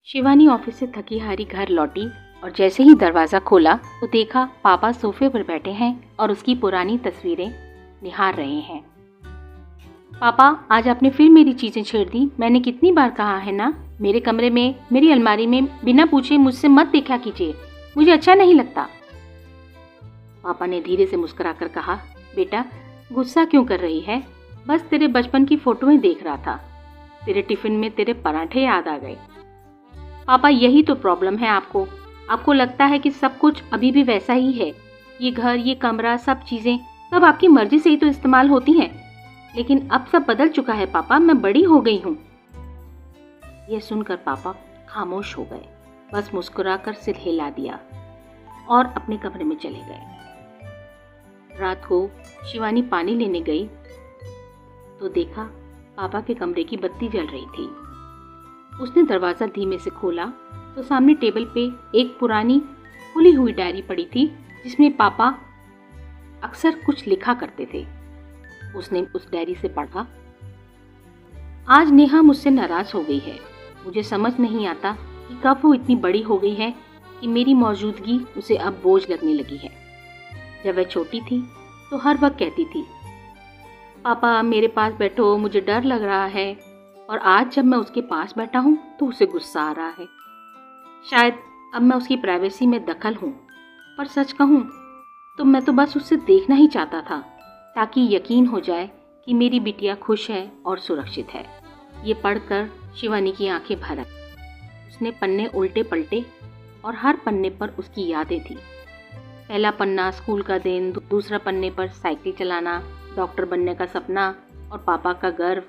Shivani office से थकी हारी घर लौटी और जैसे ही दरवाज़ा खोला तो देखा पापा सोफे पर बैठे हैं और उसकी पुरानी तस्वीरें निहार रहे हैं। पापा, आज आपने फिर मेरी चीज़ें छेड़ दी। मैंने कितनी बार कहा है ना, मेरे कमरे में, मेरी अलमारी में बिना पूछे मुझसे मत देखा कीजिए, मुझे अच्छा नहीं लगता। पापा ने धीरे से मुस्कुराकर कहा, बेटा गुस्सा क्यों कर रही है, बस तेरे बचपन की फोटोएं देख रहा था। तेरे टिफिन में तेरे पराठे याद आ गए। पापा, यही तो प्रॉब्लम है आपको लगता है कि सब कुछ अभी भी वैसा ही है। ये घर, ये कमरा, सब चीज़ें सब आपकी मर्जी से ही तो इस्तेमाल होती हैं। लेकिन अब सब बदल चुका है पापा, मैं बड़ी हो गई हूँ। यह सुनकर पापा खामोश हो गए, बस मुस्कुराकर सिर हिला दिया और अपने कमरे में चले गए। रात को शिवानी पानी लेने गई तो देखा पापा के कमरे की बत्ती जल रही थी। उसने दरवाज़ा धीमे से खोला तो सामने टेबल पे एक पुरानी खुली हुई डायरी पड़ी थी जिसमें पापा अक्सर कुछ लिखा करते थे। उसने उस डायरी से पढ़ा, आज नेहा मुझसे नाराज़ हो गई है। मुझे समझ नहीं आता कि कब वो इतनी बड़ी हो गई है कि मेरी मौजूदगी उसे अब बोझ लगने लगी है। जब वह छोटी थी तो हर वक्त कहती थी, पापा मेरे पास बैठो, मुझे डर लग रहा है। और आज जब मैं उसके पास बैठा हूँ तो उसे गुस्सा आ रहा है। शायद अब मैं उसकी प्राइवेसी में दखल हूँ, पर सच कहूँ तो मैं तो बस उससे देखना ही चाहता था ताकि यकीन हो जाए कि मेरी बिटिया खुश है और सुरक्षित है। ये पढ़कर शिवानी की आंखें भर आई। उसने पन्ने उल्टे पलटे और हर पन्ने पर उसकी यादें थी। पहला पन्ना स्कूल का दिन, दूसरा पन्ने पर साइकिल चलाना, डॉक्टर बनने का सपना और पापा का गर्व।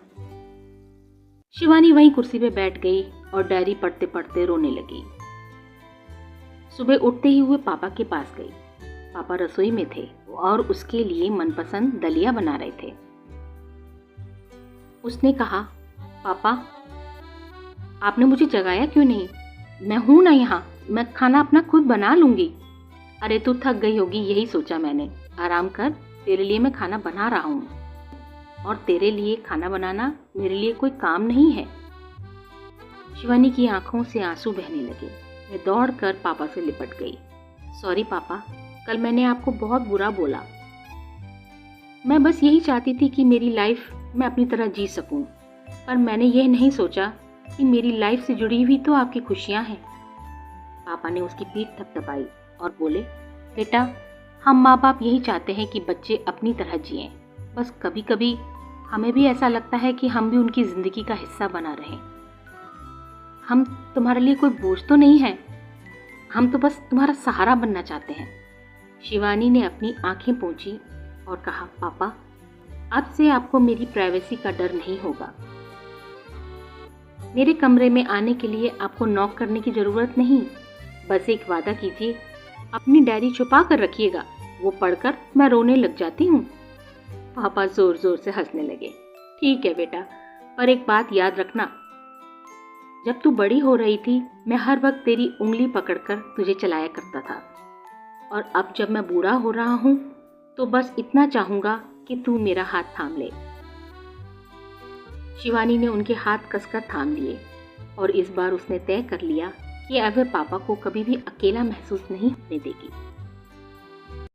शिवानी वहीं कुर्सी पे बैठ गई और डायरी पढ़ते पढ़ते रोने लगी। सुबह उठते ही हुए पापा के पास गई। पापा रसोई में थे और उसके लिए मनपसंद दलिया बना रहे थे। उसने कहा, पापा आपने मुझे जगाया क्यों नहीं? मैं हूं ना यहाँ, मैं खाना अपना खुद बना लूंगी। अरे तू थक गई होगी, यही सोचा मैंने। आराम कर, तेरे लिए मैं खाना बना रहा हूँ। और तेरे लिए खाना बनाना मेरे लिए कोई काम नहीं है। शिवानी की आंखों से आंसू बहने लगे। वह दौड़कर पापा से लिपट गई। सॉरी पापा, कल मैंने आपको बहुत बुरा बोला। मैं बस यही चाहती थी कि मेरी लाइफ मैं अपनी तरह जी सकूं, पर मैंने यह नहीं सोचा कि मेरी लाइफ से जुड़ी हुई तो आपकी खुशियां हैं। पापा ने उसकी पीठ थपथपाई और बोले, बेटा हम माँ बाप यही चाहते हैं कि बच्चे अपनी तरह जिएं। बस कभी कभी हमें भी ऐसा लगता है कि हम भी उनकी ज़िंदगी का हिस्सा बना रहें। हम तुम्हारे लिए कोई बोझ तो नहीं है, हम तो बस तुम्हारा सहारा बनना चाहते हैं। शिवानी ने अपनी आंखें पोंछी और कहा, पापा अब से आपको मेरी प्राइवेसी का डर नहीं होगा। मेरे कमरे में आने के लिए आपको नॉक करने की ज़रूरत नहीं। बस एक वादा कीजिए, अपनी डायरी छुपा कर रखिएगा, वो पढ़कर मैं रोने लग जाती हूँ। पापा जोर जोर से हंसने लगे। ठीक है बेटा, पर एक बात याद रखना, जब तू बड़ी हो रही थी मैं हर वक्त तेरी उंगली पकड़कर तुझे चलाया करता था, और अब जब मैं बूढ़ा हो रहा हूँ तो बस इतना चाहूँगा कि तू मेरा हाथ थाम ले। शिवानी ने उनके हाथ कसकर थाम लिए और इस बार उसने तय कर लिया कि अब वह पापा को कभी भी अकेला महसूस नहीं होने देगी।